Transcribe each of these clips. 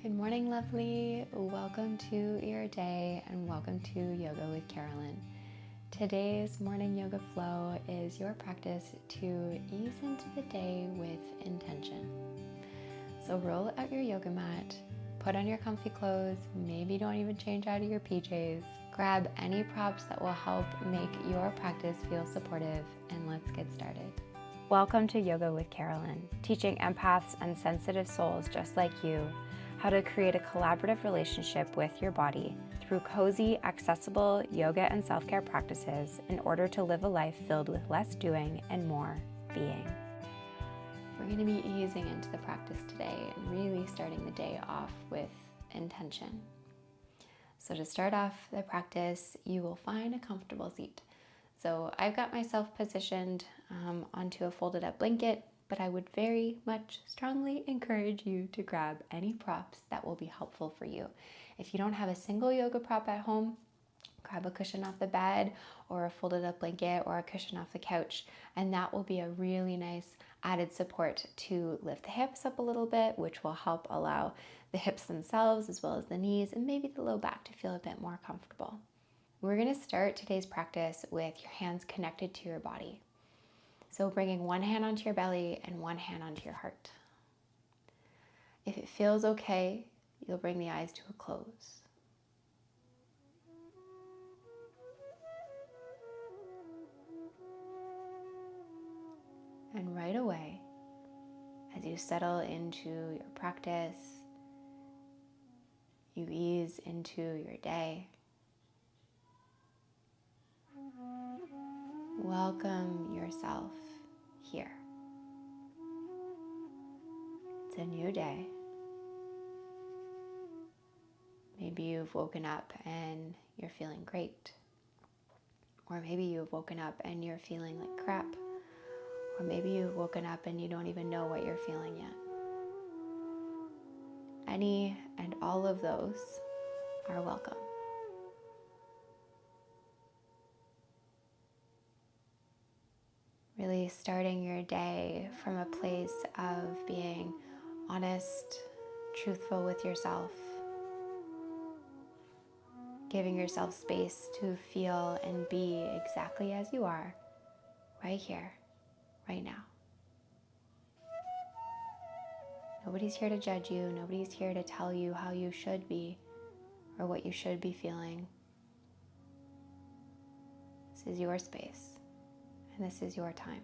Good morning, lovely. Welcome to your day and welcome to Yoga with Carolynne. Today's morning yoga flow is your practice to ease into the day with intention. So roll out your yoga mat, put on your comfy clothes, maybe don't even change out of your PJs. Grab any props that will help make your practice feel supportive, and let's get started. Welcome to Yoga with Carolynne, teaching empaths and sensitive souls just like you how to create a collaborative relationship with your body through cozy, accessible yoga and self-care practices in order to live a life filled with less doing and more being. We're going to be easing into the practice today and really starting the day off with intention. So to start off the practice, you will find a comfortable seat. So I've got myself positioned onto a folded up blanket, but I would very much strongly encourage you to grab any props that will be helpful for you. If you don't have a single yoga prop at home, grab a cushion off the bed or a folded up blanket or a cushion off the couch, and that will be a really nice added support to lift the hips up a little bit, which will help allow the hips themselves as well as the knees and maybe the low back to feel a bit more comfortable. We're going to start today's practice with your hands connected to your body. So bringing one hand onto your belly and one hand onto your heart. If it feels okay, you'll bring the eyes to a close. And right away, as you settle into your practice, you ease into your day. Welcome yourself here. It's a new day. Maybe you've woken up and you're feeling great. Or maybe you've woken up and you're feeling like crap. Or maybe you've woken up and you don't even know what you're feeling yet. Any and all of those are welcome. Really starting your day from a place of being honest, truthful with yourself, giving yourself space to feel and be exactly as you are, right here, right now. Nobody's here to judge you. Nobody's here to tell you how you should be or what you should be feeling. This is your space. And this is your time.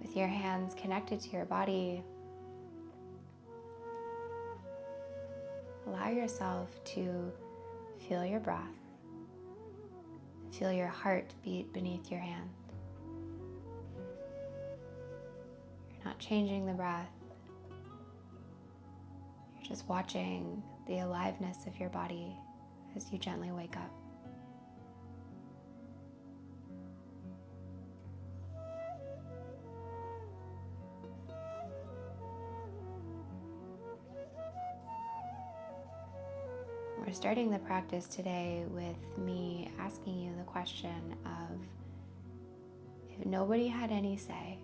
With your hands connected to your body, allow yourself to feel your breath. Feel your heart beat beneath your hand. You're not changing the breath. Just watching the aliveness of your body as you gently wake up. We're starting the practice today with me asking you the question of, if nobody had any say,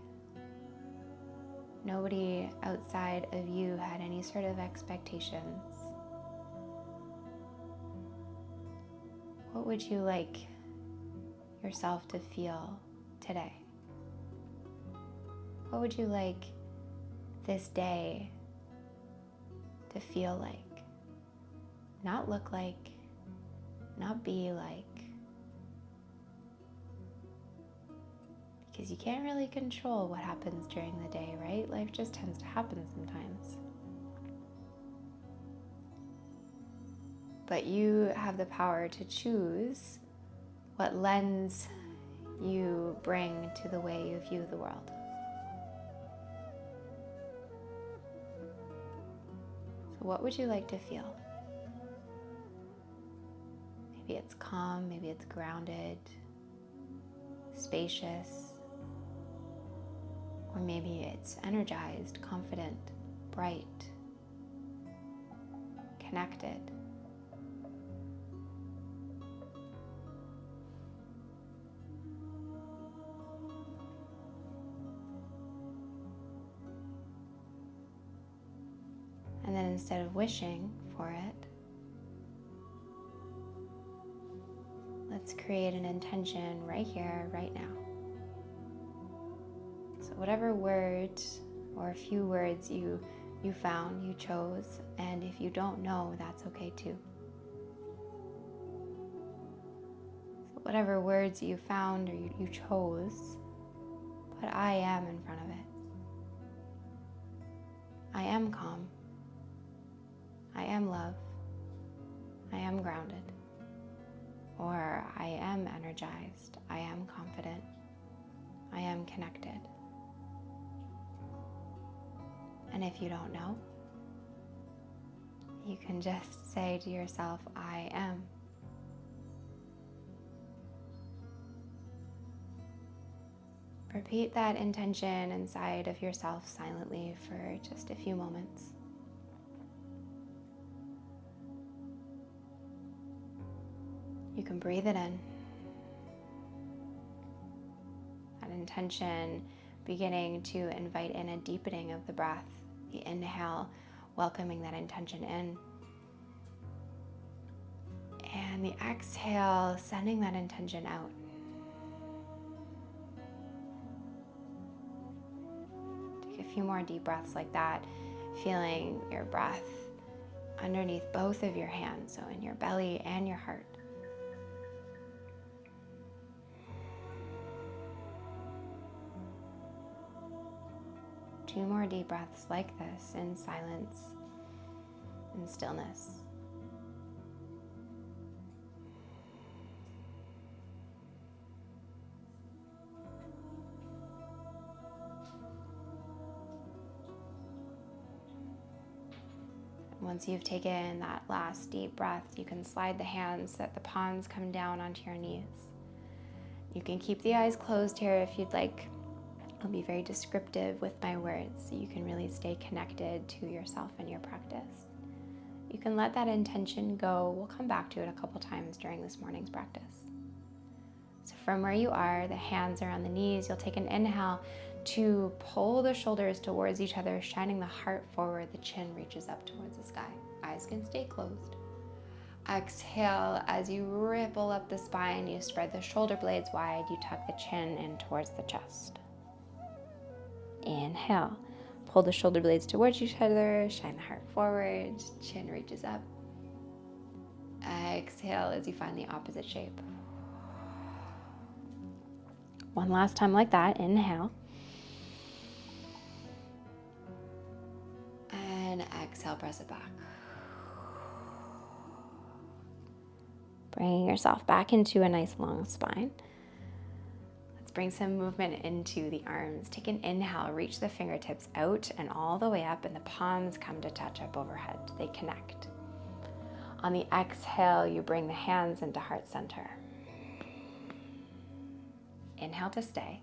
nobody outside of you had any sort of expectations, what would you like yourself to feel today? What would you like this day to feel like? Not look like, not be like. Because you can't really control what happens during the day, right? Life just tends to happen sometimes. But you have the power to choose what lens you bring to the way you view the world. So what would you like to feel? Maybe it's calm, maybe it's grounded, spacious. Or maybe it's energized, confident, bright, connected. instead of wishing for it, let's create an intention right here, right now. So whatever words or a few words you found, you chose, and if you don't know, that's okay too. So whatever words you found or you chose, put I am in front of it. I am calm. I am love. I am grounded. Or I am energized. I am confident. I am connected. And if you don't know, you can just say to yourself, I am. Repeat that intention inside of yourself silently for just a few moments. You can breathe it in. That intention beginning to invite in a deepening of the breath. The inhale, welcoming that intention in. And the exhale, sending that intention out. Take a few more deep breaths like that, feeling your breath underneath both of your hands, so in your belly and your heart. Two more deep breaths like this in silence and stillness. Once you've taken that last deep breath, you can slide the hands so that the palms come down onto your knees. You can keep the eyes closed here if you'd like. I'll be very descriptive with my words so you can really stay connected to yourself and your practice. You can let that intention go. We'll come back to it a couple times during this morning's practice. So from where you are, the hands are on the knees. You'll take an inhale to pull the shoulders towards each other, shining the heart forward. The chin reaches up towards the sky. Eyes can stay closed. Exhale, as you ripple up the spine, you spread the shoulder blades wide. You tuck the chin in towards the chest. Inhale, pull the shoulder blades towards each other, shine the heart forward, chin reaches up. Exhale as you find the opposite shape. One last time like that, inhale. And exhale, press it back. Bringing yourself back into a nice long spine. Bring some movement into the arms. Take an inhale, reach the fingertips out and all the way up, and the palms come to touch up overhead. They connect. On the exhale, you bring the hands into heart center. Inhale to stay.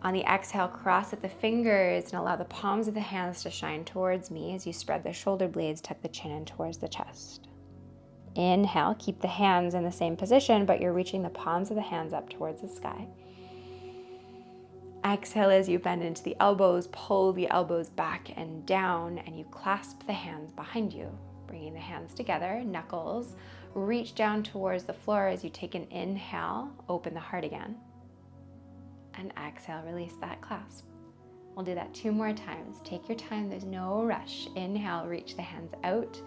On the exhale, cross at the fingers and allow the palms of the hands to shine towards me as you spread the shoulder blades, tuck the chin in towards the chest. Inhale, keep the hands in the same position, but you're reaching the palms of the hands up towards the sky. Exhale as you bend into the elbows, pull the elbows back and down, and you clasp the hands behind you, bringing the hands together, knuckles, reach down towards the floor as you take an inhale, open the heart again, and exhale, release that clasp. We'll do that 2 more times. Take your time, there's no rush. Inhale, reach the hands out.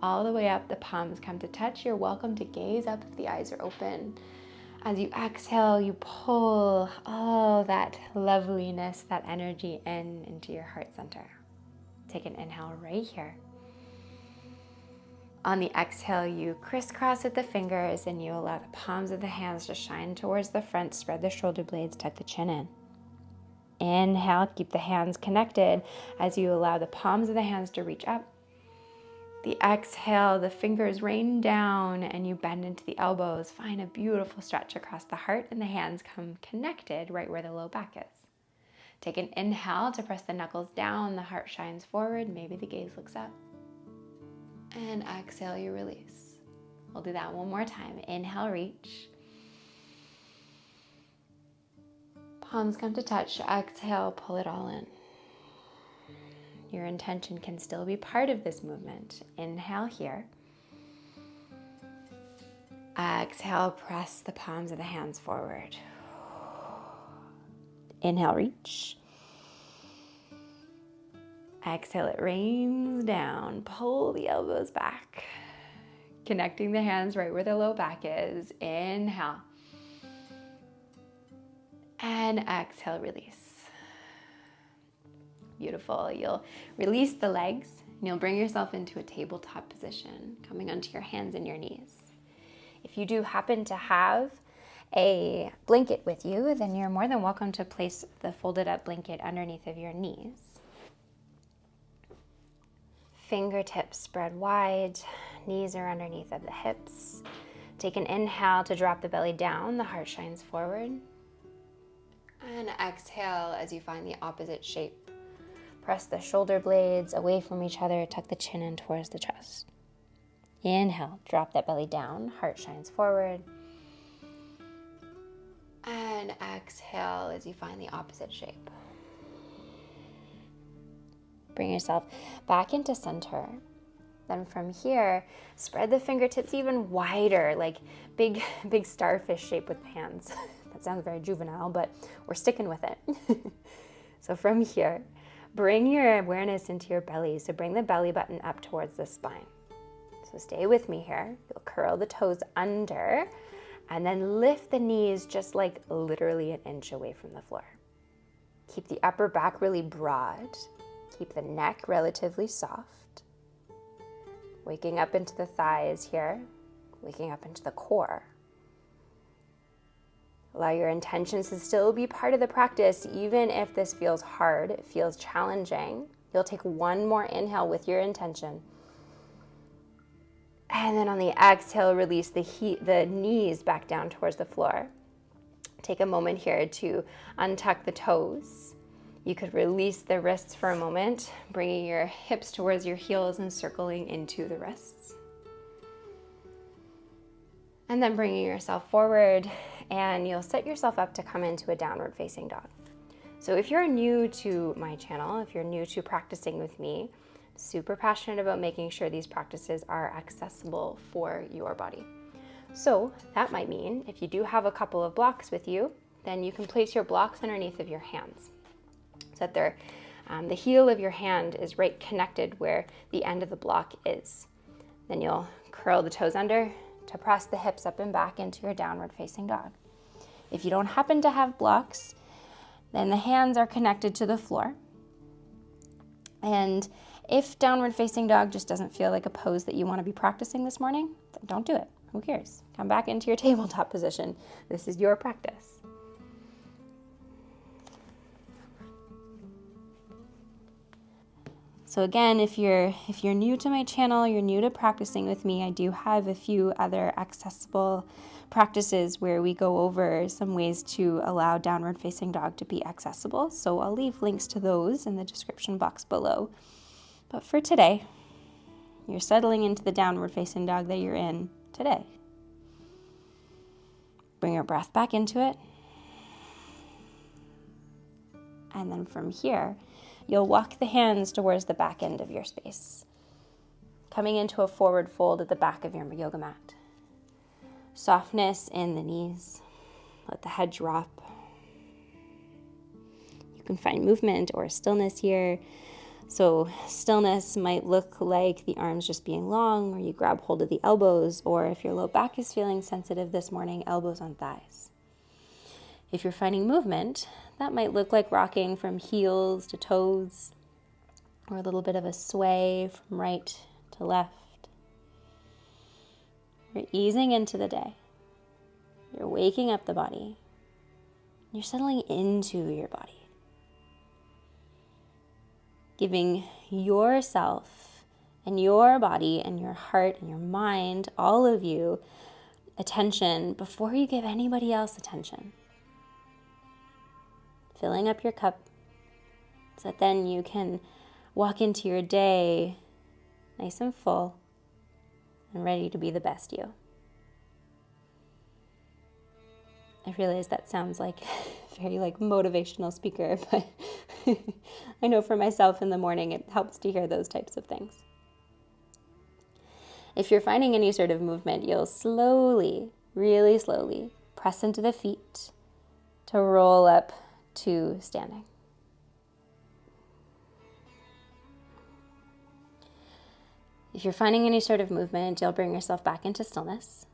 All the way up, the palms come to touch. You're welcome to gaze up if the eyes are open. As you exhale, you pull all that loveliness, that energy into your heart center. Take an inhale right here. On the exhale, you crisscross with the fingers and you allow the palms of the hands to shine towards the front. Spread the shoulder blades, tuck the chin in. Inhale, keep the hands connected as you allow the palms of the hands to reach up. The exhale, the fingers rain down and you bend into the elbows. Find a beautiful stretch across the heart and the hands come connected right where the low back is. Take an inhale to press the knuckles down, the heart shines forward, maybe the gaze looks up. And exhale, you release. We'll do that 1 more time. Inhale, reach. Palms come to touch. Exhale, pull it all in. your intention can still be part of this movement. Inhale here. Exhale, press the palms of the hands forward. Inhale, reach. Exhale, it rains down. Pull the elbows back. Connecting the hands right where the low back is. Inhale. And exhale, release. Beautiful. You'll release the legs and you'll bring yourself into a tabletop position, coming onto your hands and your knees. If you do happen to have a blanket with you, then you're more than welcome to place the folded up blanket underneath of your knees. Fingertips spread wide, knees are underneath of the hips. Take an inhale to drop the belly down, the heart shines forward. And exhale as you find the opposite shape. Press the shoulder blades away from each other, tuck the chin in towards the chest. Inhale, drop that belly down, heart shines forward. And exhale as you find the opposite shape. Bring yourself back into center. Then from here, spread the fingertips even wider, like big starfish shape with hands. That sounds very juvenile, but we're sticking with it. So from here, bring your awareness into your belly. So bring the belly button up towards the spine. So stay with me here. You'll curl the toes under and then lift the knees just like literally an inch away from the floor. Keep the upper back really broad. Keep the neck relatively soft. Waking up into the thighs here, waking up into the core. Allow your intentions to still be part of the practice, even if this feels hard, it feels challenging. You'll take one more inhale with your intention. And then on the exhale, release the knees back down towards the floor. Take a moment here to untuck the toes. You could release the wrists for a moment, bringing your hips towards your heels and circling into the wrists. And then bringing yourself forward, and you'll set yourself up to come into a downward facing dog. So if you're new to my channel, if you're new to practicing with me, super passionate about making sure these practices are accessible for your body. So that might mean if you do have a couple of blocks with you, then you can place your blocks underneath of your hands. So that the heel of your hand is right connected where the end of the block is. Then you'll curl the toes under to press the hips up and back into your downward facing dog. If you don't happen to have blocks, then the hands are connected to the floor. And if downward facing dog just doesn't feel like a pose that you want to be practicing this morning, then don't do it. Who cares? Come back into your tabletop position. This is your practice. So again, if you're new to my channel, you're new to practicing with me, I do have a few other accessible practices where we go over some ways to allow downward facing dog to be accessible. So I'll leave links to those in the description box below. But for today, you're settling into the downward facing dog that you're in today. Bring your breath back into it. And then from here, you'll walk the hands towards the back end of your space, coming into a forward fold at the back of your yoga mat. Softness in the knees. Let the head drop. You can find movement or stillness here. So stillness might look like the arms just being long, or you grab hold of the elbows, or if your low back is feeling sensitive this morning, elbows on thighs. If you're finding movement, that might look like rocking from heels to toes, or a little bit of a sway from right to left. You're easing into the day. You're waking up the body. You're settling into your body. Giving yourself and your body and your heart and your mind, all of you, attention before you give anybody else attention. Filling up your cup so that then you can walk into your day nice and full and ready to be the best you. I realize that sounds like very like motivational speaker, but I know for myself in the morning it helps to hear those types of things. If you're finding any sort of movement, you'll slowly, really slowly, press into the feet to roll up to standing. If you're finding any sort of movement, you'll bring yourself back into stillness,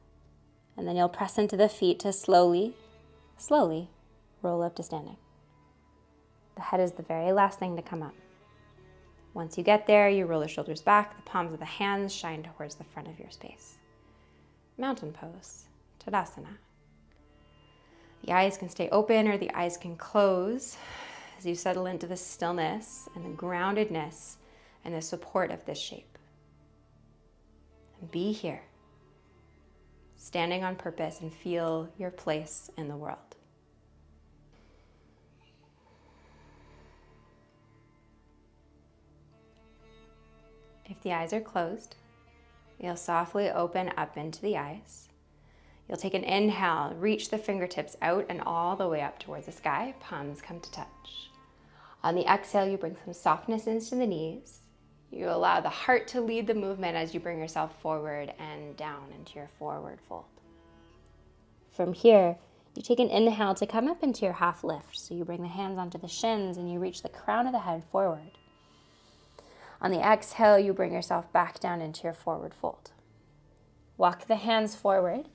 and then you'll press into the feet to slowly, slowly roll up to standing. The head is the very last thing to come up. Once you get there, you roll the shoulders back, the palms of the hands shine towards the front of your space. Mountain pose, Tadasana. The eyes can stay open or the eyes can close as you settle into the stillness and the groundedness and the support of this shape. And be here, standing on purpose, and feel your place in the world. If the eyes are closed, you'll softly open up into the eyes. You'll take an inhale, reach the fingertips out and all the way up towards the sky. Palms come to touch. On the exhale, you bring some softness into the knees. You allow the heart to lead the movement as you bring yourself forward and down into your forward fold. From here, you take an inhale to come up into your half lift. So you bring the hands onto the shins and you reach the crown of the head forward. On the exhale, you bring yourself back down into your forward fold. Walk the hands forward.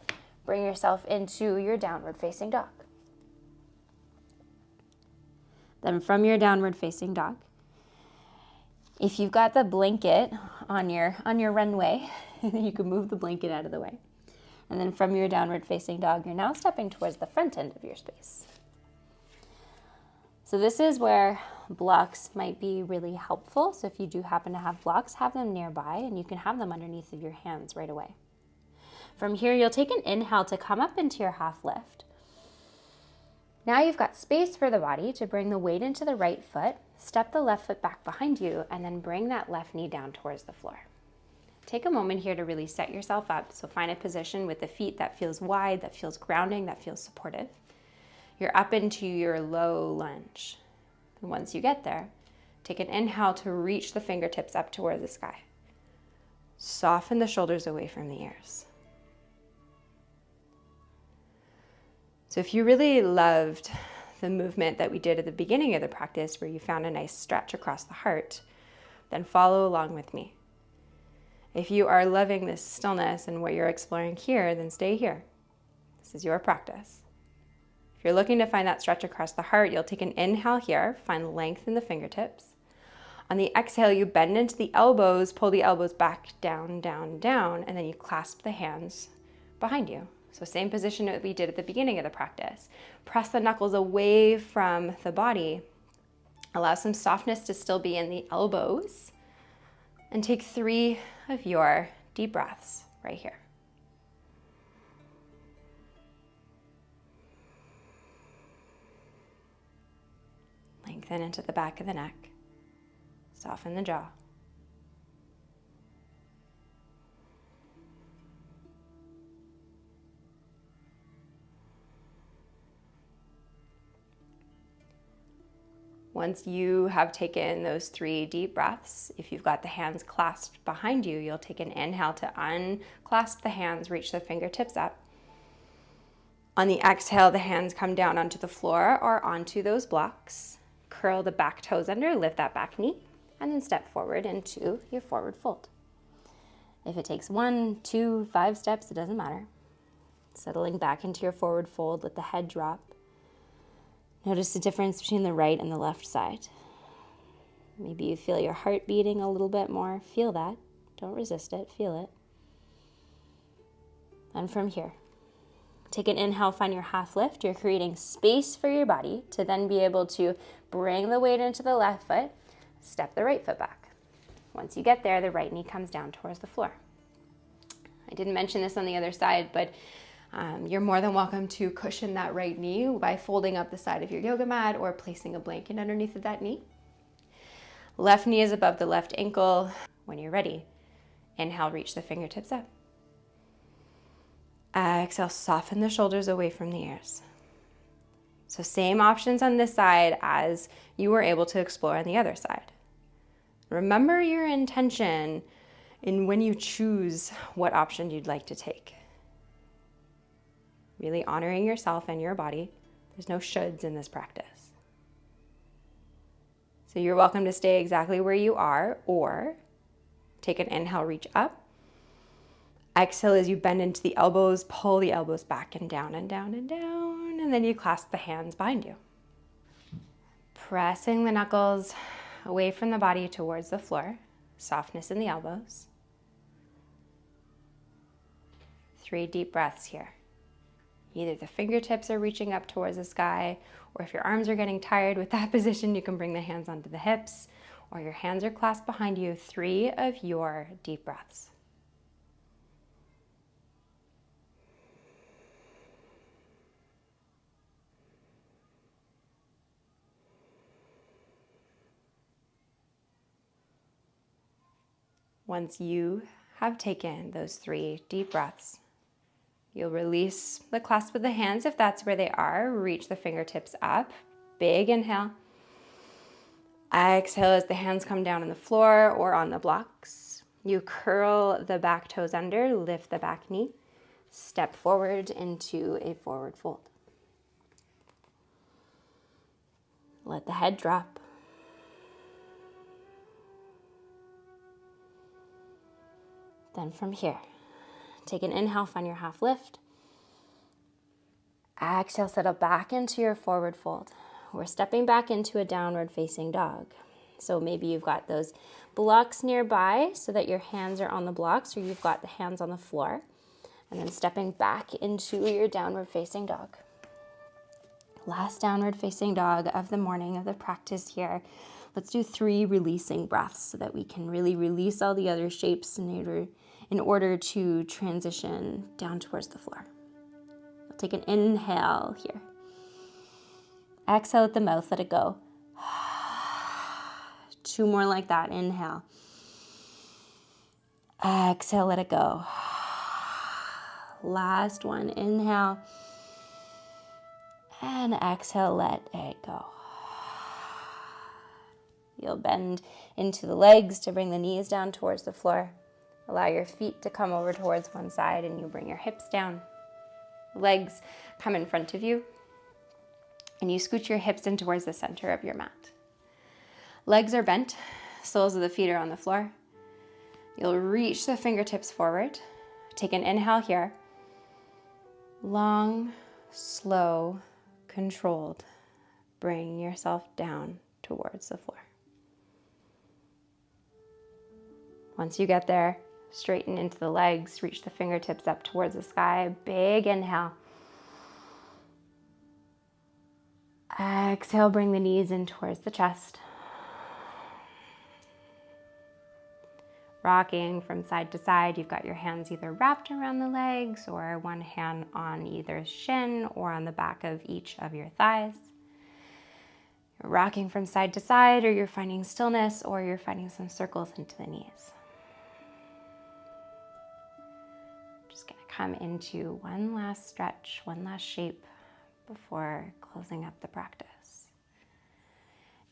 Bring yourself into your downward facing dog. Then from your downward facing dog, if you've got the blanket on your runway, you can move the blanket out of the way. And then from your downward facing dog, you're now stepping towards the front end of your space. So this is where blocks might be really helpful. So if you do happen to have blocks, have them nearby and you can have them underneath of your hands right away. From here, you'll take an inhale to come up into your half lift. Now you've got space for the body to bring the weight into the right foot, step the left foot back behind you, and then bring that left knee down towards the floor. Take a moment here to really set yourself up. So find a position with the feet that feels wide, that feels grounding, that feels supportive. You're up into your low lunge. And once you get there, take an inhale to reach the fingertips up toward the sky. Soften the shoulders away from the ears. So if you really loved the movement that we did at the beginning of the practice where you found a nice stretch across the heart, then follow along with me. If you are loving this stillness and what you're exploring here, then stay here. This is your practice. If you're looking to find that stretch across the heart, you'll take an inhale here, find length in the fingertips. On the exhale, you bend into the elbows, pull the elbows back, down, down, down, and then you clasp the hands behind you. So same position that we did at the beginning of the practice. Press the knuckles away from the body. Allow some softness to still be in the elbows. And take 3 of your deep breaths right here. Lengthen into the back of the neck. Soften the jaw. Once you have taken those 3 deep breaths, if you've got the hands clasped behind you, you'll take an inhale to unclasp the hands, reach the fingertips up. On the exhale, the hands come down onto the floor or onto those blocks. Curl the back toes under, lift that back knee, and then step forward into your forward fold. If it takes 1, 2, 5 steps, it doesn't matter. Settling back into your forward fold, let the head drop. Notice the difference between the right and the left side. Maybe you feel your heart beating a little bit more. Feel that. Don't resist it. Feel it. And from here, take an inhale, find your half lift. You're creating space for your body to then be able to bring the weight into the left foot, step the right foot back. Once you get there, the right knee comes down towards the floor. I didn't mention this on the other side, but you're more than welcome to cushion that right knee by folding up the side of your yoga mat or placing a blanket underneath of that knee. Left knee is above the left ankle. When you're ready, inhale, reach the fingertips up. Exhale, soften the shoulders away from the ears. So same options on this side as you were able to explore on the other side. Remember your intention in when you choose what option you'd like to take. Really honoring yourself and your body. There's no shoulds in this practice. So you're welcome to stay exactly where you are, or take an inhale, reach up. Exhale as you bend into the elbows, pull the elbows back and down and down and down, and then you clasp the hands behind you. Pressing the knuckles away from the body towards the floor, softness in the elbows. 3 deep breaths here. Either the fingertips are reaching up towards the sky, or if your arms are getting tired with that position, you can bring the hands onto the hips, or your hands are clasped behind you. 3 of your deep breaths. Once you have taken those 3 deep breaths, you'll release the clasp of the hands if that's where they are. Reach the fingertips up. Big inhale. Exhale as the hands come down on the floor or on the blocks. You curl the back toes under, lift the back knee, step forward into a forward fold. Let the head drop. Then from here, take an inhale, find your half lift. Exhale, settle back into your forward fold. We're stepping back into a downward facing dog. So maybe you've got those blocks nearby so that your hands are on the blocks, or you've got the hands on the floor. And then stepping back into your downward facing dog. Last downward facing dog of the morning of the practice here. Let's do 3 releasing breaths so that we can really release all the other shapes in order to transition down towards the floor. We'll take an inhale here. Exhale at the mouth, let it go. 2 more like that. Inhale. Exhale, let it go. Last one. Inhale. And exhale, let it go. You'll bend into the legs to bring the knees down towards the floor. Allow your feet to come over towards one side, and you bring your hips down. Legs come in front of you, and you scoot your hips in towards the center of your mat. Legs are bent, soles of the feet are on the floor. You'll reach the fingertips forward. Take an inhale here. Long, slow, controlled. Bring yourself down towards the floor. Once you get there, straighten into the legs, reach the fingertips up towards the sky. Big inhale. Exhale, bring the knees in towards the chest. Rocking from side to side. You've got your hands either wrapped around the legs or one hand on either shin or on the back of each of your thighs. You're rocking from side to side, or you're finding stillness, or you're finding some circles into the knees. Just gonna come into one last stretch, one last shape before closing up the practice.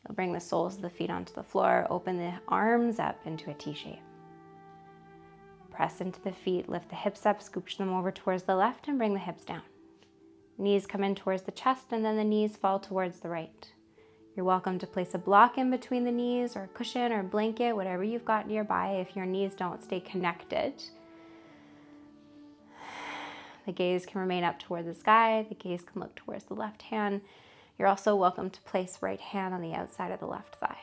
You'll bring the soles of the feet onto the floor, open the arms up into a T shape. Press into the feet, lift the hips up, scooch them over towards the left, and bring the hips down. Knees come in towards the chest, and then the knees fall towards the right. You're welcome to place a block in between the knees, or a cushion, or a blanket, whatever you've got nearby if your knees don't stay connected. The gaze can remain up toward the sky. The gaze can look towards the left hand. You're also welcome to place right hand on the outside of the left thigh.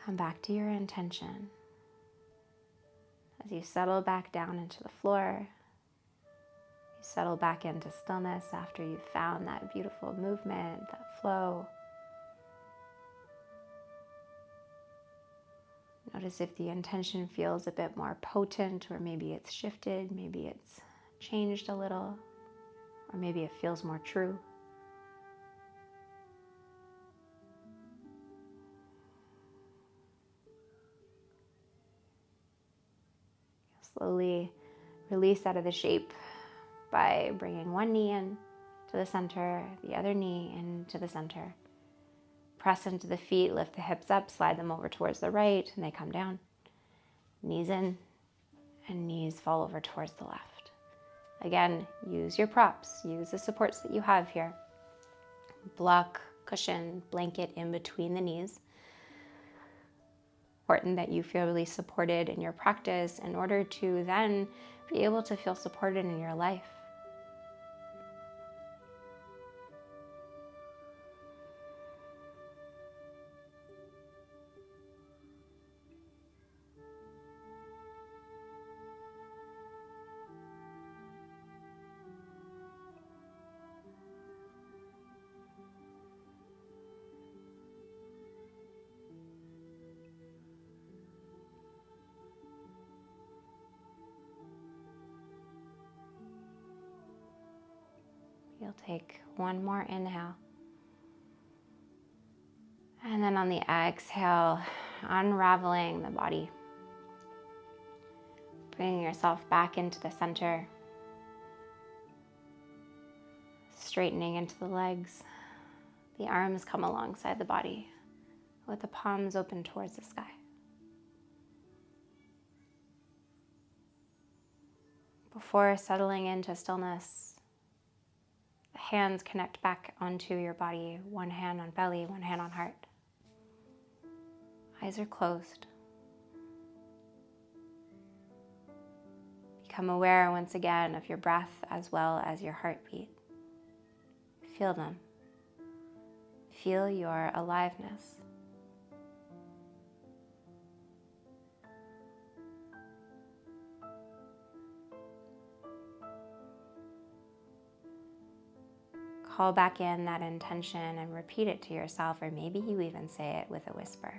Come back to your intention. As you settle back down into the floor, you settle back into stillness after you've found that beautiful movement, that flow. Notice if the intention feels a bit more potent, or maybe it's shifted, maybe it's changed a little, or maybe it feels more true. Slowly Release out of the shape by bringing one knee in to the center, the other knee into the center. Press into the feet, lift the hips up, slide them over towards the right, and they come down. Knees in, and knees fall over towards the left. Again, use your props, use the supports that you have here. Block, cushion, blanket in between the knees. Important that you feel really supported in your practice in order to then be able to feel supported in your life. You'll take one more inhale. And then on the exhale, unraveling the body. Bringing yourself back into the center. Straightening into the legs. The arms come alongside the body with the palms open towards the sky. Before settling into stillness, the hands connect back onto your body, one hand on belly, one hand on heart. Eyes are closed. Become aware once again of your breath as well as your heartbeat. Feel them. Feel your aliveness. Call back in that intention and repeat it to yourself, or maybe you even say it with a whisper.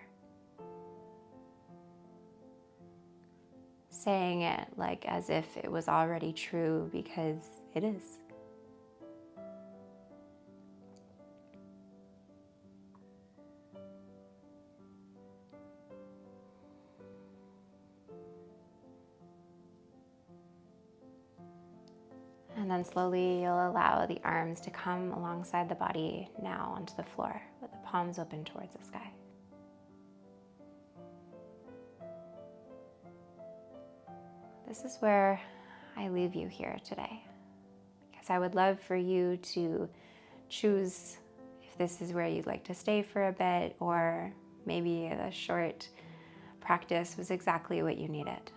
Saying it like as if it was already true, because it is. And then slowly you'll allow the arms to come alongside the body now onto the floor with the palms open towards the sky. This is where I leave you here today, because I would love for you to choose if this is where you'd like to stay for a bit, or maybe the short practice was exactly what you needed.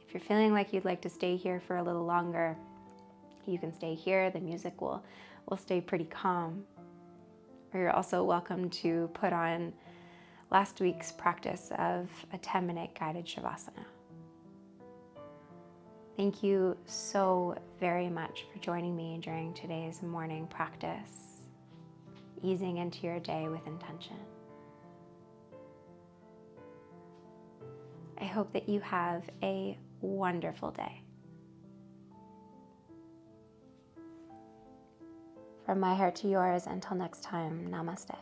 If you're feeling like you'd like to stay here for a little longer, you can stay here. The music will stay pretty calm. Or you're also welcome to put on last week's practice of a 10-minute guided Shavasana. Thank you so very much for joining me during today's morning practice, easing into your day with intention. I hope that you have a wonderful day. From my heart to yours, until next time, namaste.